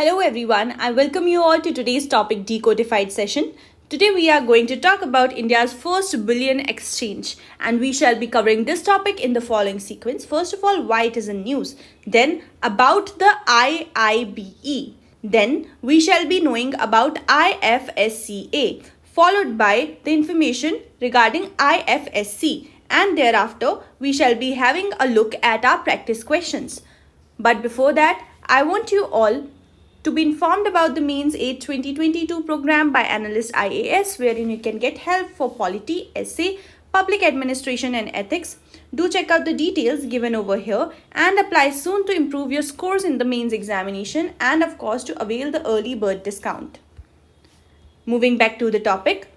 Hello everyone, I welcome you all to today's topic Decodified session. Today we are going to talk about India's first bullion exchange, and we shall be covering this topic in the following sequence. First of all, why it is in news, then about the iibe, then we shall be knowing about ifsca, followed by the information regarding ifsc, and thereafter we shall be having a look at our practice questions. But before that, I want you all to be informed about the Mains 8 2022 program by Analyst IAS, wherein you can get help for polity, essay, public administration and ethics. Do check out the details given over here and apply soon to improve your scores in the mains examination and of course to avail the early bird discount. Moving back to the topic,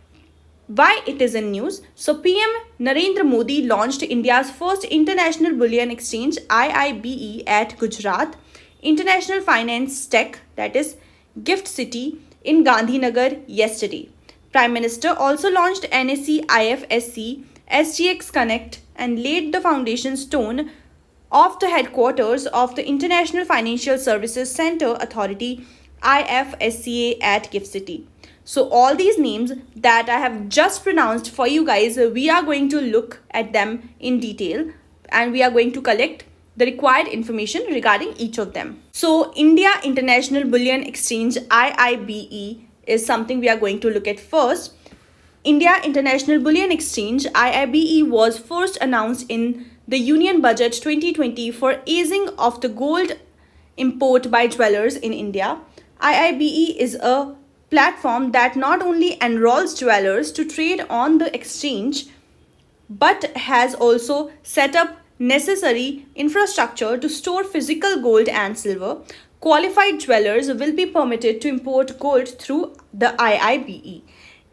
why it is in news. So PM Narendra Modi launched India's first international bullion exchange iibe at Gujarat International Finance Tech, that is GiftCity, in Gandhinagar yesterday. Prime Minister also launched NSE IFSC SGX Connect and laid the foundation stone of the headquarters of the International Financial Services Center Authority IFSCA at GiftCity. So all these names that I have just pronounced for you guys, we are going to look at them in detail and we are going to collect the required information regarding each of them. So India International Bullion Exchange IIBE is something we are going to look at first. India International Bullion Exchange IIBE was first announced in the Union Budget 2020 for easing of the gold import by jewelers in India. IIBE is a platform that not only enrolls jewelers to trade on the exchange but has also set up necessary infrastructure to store physical gold and silver. Qualified jewelers will be permitted to import gold through the IIBE.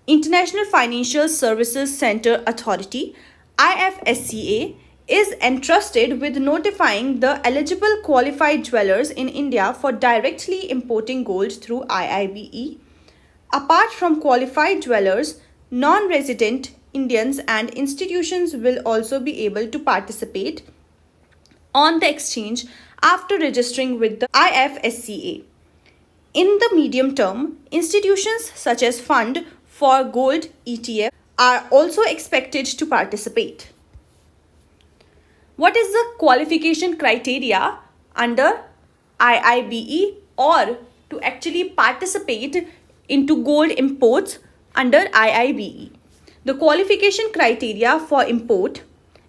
International Financial Services Center Authority IFSCA is entrusted with notifying the eligible qualified jewelers in India for directly importing gold through IIBE. Apart from qualified jewelers, non-resident Indians and institutions will also be able to participate on the exchange after registering with the IFSCA. In the medium term, institutions such as Fund for Gold ETF are also expected to participate. What is the qualification criteria under IIBE or to actually participate into gold imports under IIBE? The qualification criteria for import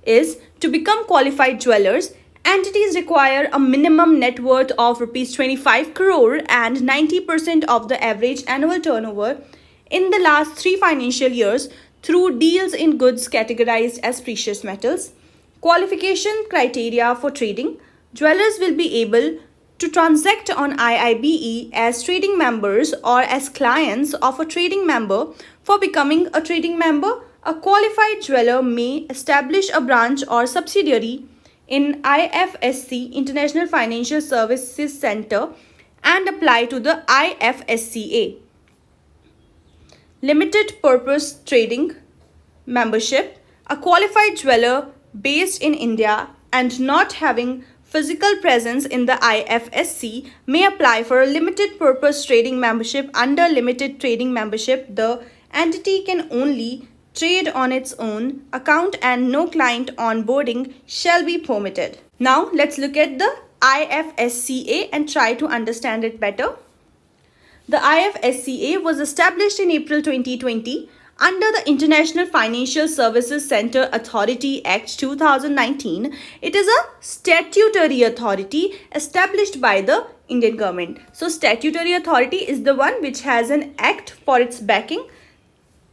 is to become qualified jewelers. Entities require a minimum net worth of Rs 25 crore and 90% of the average annual turnover in the last 3 financial years through deals in goods categorized as precious metals. Qualification criteria for trading. Jewelers will be able to transact on IIBE as trading members or as clients of a trading member. For becoming a trading member, a qualified jeweler may establish a branch or subsidiary in IFSC International Financial Services Center and apply to the IFSCA. Limited Purpose Trading Membership. A qualified jeweler based in India and not having physical presence in the IFSC may apply for a limited purpose trading membership. Under limited trading membership, the entity can only trade on its own account and no client onboarding shall be permitted. Now let's look at the IFSCA and try to understand it better. The IFSCA was established in April 2020 under the International Financial Services Center Authority Act 2019. It is a statutory authority established by the Indian government. So statutory authority is the one which has an act for its backing,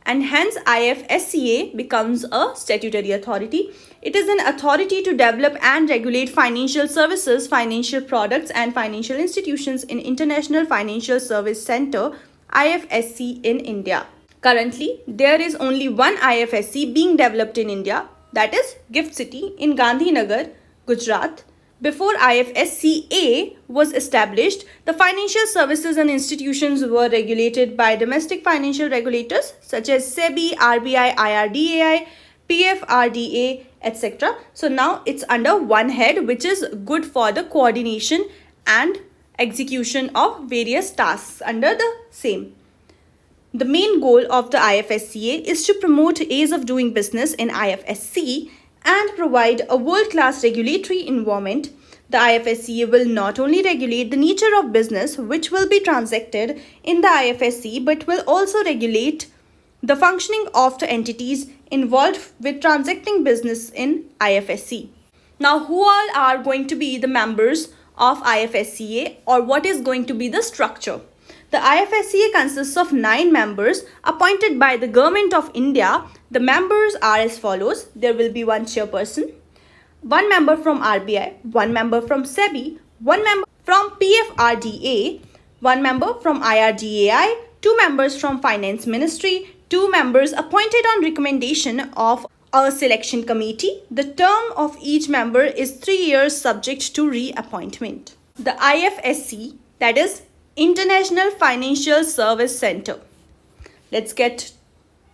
and hence IFSCA becomes a statutory authority. It is an authority to develop and regulate financial services, financial products and financial institutions in International Financial Service Center IFSC in India. Currently, there is only one IFSC being developed in India, that is GiftCity in Gandhinagar, Gujarat. Before IFSCA was established, the financial services and institutions were regulated by domestic financial regulators such as SEBI, RBI, IRDAI, PFRDA, etc. So now it's under one head, which is good for the coordination and execution of various tasks under the same. The main goal of the IFSCA is to promote ease of doing business in IFSC and provide a world-class regulatory environment. The IFSCA will not only regulate the nature of business which will be transacted in the IFSC, but will also regulate the functioning of the entities involved with transacting business in IFSC. Now, who all are going to be the members of IFSCA, or what is going to be the structure? The IFSCA consists of 9 members appointed by the Government of India. The members are as follows. There will be one chairperson, one member from RBI, one member from SEBI, one member from PFRDA, one member from IRDAI, 2 members from Finance Ministry, 2 members appointed on recommendation of a selection committee. The term of each member is 3 years subject to reappointment. The IFSC, that is International Financial Service Center. Let's get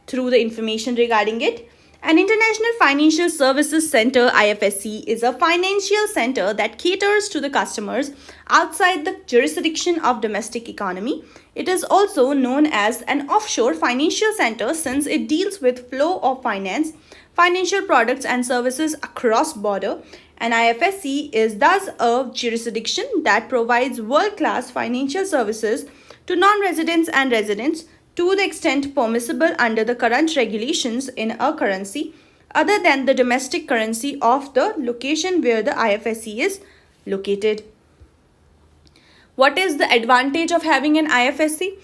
through the information regarding it. An International Financial Services Center, IFSC, is a financial center that caters to the customers outside the jurisdiction of domestic economy. It is also known as an offshore financial center since it deals with flow of finance, financial products and services across border. An IFSC is thus a jurisdiction that provides world-class financial services to non-residents and residents to the extent permissible under the current regulations in a currency other than the domestic currency of the location where the IFSC is located. What is the advantage of having an IFSC?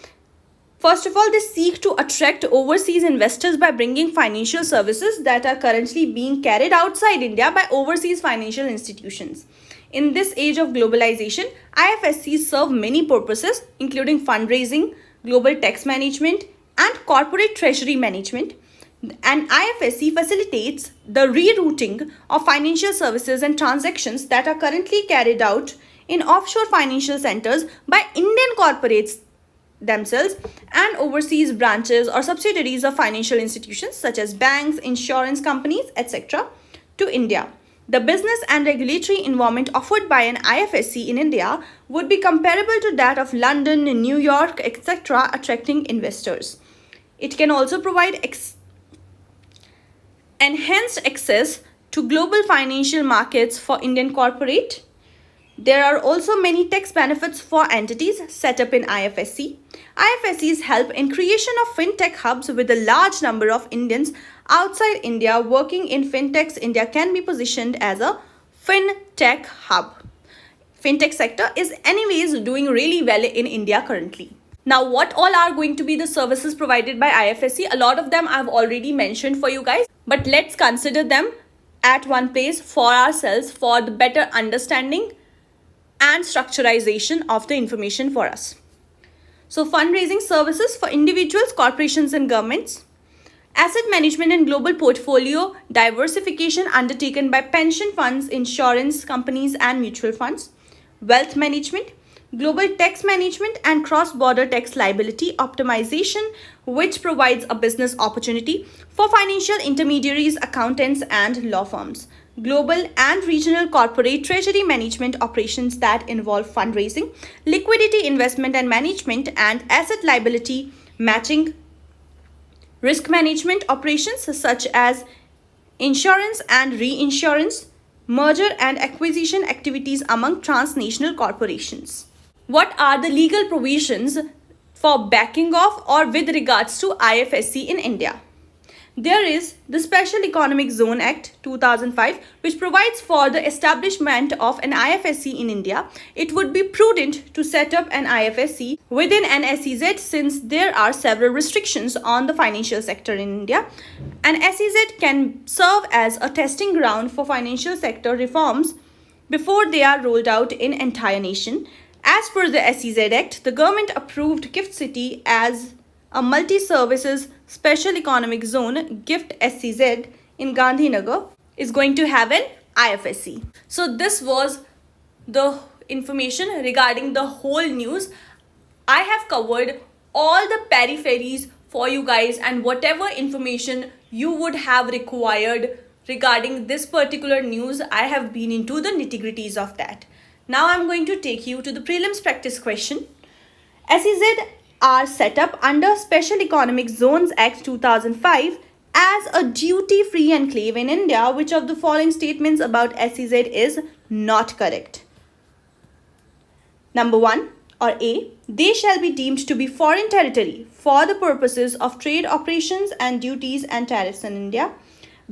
First of all, they seek to attract overseas investors by bringing financial services that are currently being carried outside India by overseas financial institutions. In this age of globalization, IFSCs serve many purposes, including fundraising, global tax management, and corporate treasury management. An IFSC facilitates the rerouting of financial services and transactions that are currently carried out in offshore financial centers by Indian corporates themselves and overseas branches or subsidiaries of financial institutions such as banks, insurance companies, etc. to India. The business and regulatory environment offered by an IFSC in India would be comparable to that of London, New York, etc., attracting investors. It can also provide enhanced access to global financial markets for Indian corporate. There are also many tax benefits for entities set up in IFSC. IFSCs help in creation of fintech hubs with a large number of Indians outside India working in fintechs. India can be positioned as a fintech hub. Fintech sector is anyways doing really well in India currently. Now, what all are going to be the services provided by IFSC? A lot of them I've already mentioned for you guys, but let's consider them at one place for ourselves for the better understanding and structurization of the information for us. So, fundraising services for individuals, corporations and governments. Asset management and global portfolio diversification undertaken by pension funds, insurance companies and mutual funds. Wealth management, global tax management and cross-border tax liability optimization, which provides a business opportunity for financial intermediaries, accountants and law firms. Global and regional corporate treasury management operations that involve fundraising, liquidity investment and management, and asset liability matching. Risk management operations such as insurance and reinsurance, merger and acquisition activities among transnational corporations. What are the legal provisions for backing of or with regards to IFSC in India? There is the Special Economic Zone Act 2005, which provides for the establishment of an IFSC in India. It would be prudent to set up an IFSC within an SEZ since there are several restrictions on the financial sector in India. An SEZ can serve as a testing ground for financial sector reforms before they are rolled out in entire nation. As per the SEZ Act, the government approved GiftCity as a multi-services special economic zone. Gift SEZ in Gandhinagar is going to have an IFSC. So this was the information regarding the whole news. I have covered all the peripheries for you guys and whatever information you would have required regarding this particular news. I have been into the nitty-gritties of that. Now I'm going to take you to the prelims practice question. SEZ are set up under Special Economic Zones Act 2005 as a duty-free enclave in India. Which of the following statements about SEZ is not correct? Number 1 or A, they shall be deemed to be foreign territory for the purposes of trade operations and duties and tariffs in India.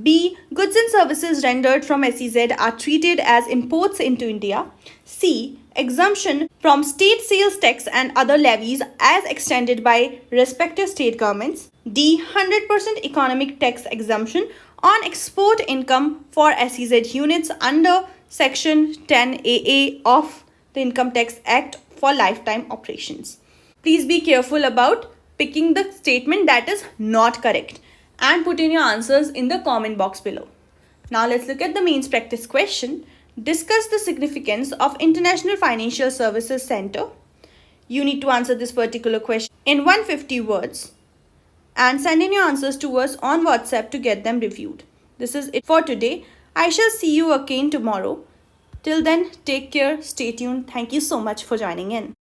B, goods and services rendered from SEZ are treated as imports into India. C, exemption from state sales tax and other levies as extended by respective state governments. D, 100% economic tax exemption on export income for SEZ units under Section 10AA of the Income Tax Act for lifetime operations. Please be careful about picking the statement that is not correct and put in your answers in the comment box below. Now let's look at the mains practice question. Discuss the significance of International Financial Services Center. You need to answer this particular question in 150 words and send in your answers to us on WhatsApp to get them reviewed. This is it for today. I shall see you again tomorrow. Till then, take care, stay tuned. Thank you so much for joining in.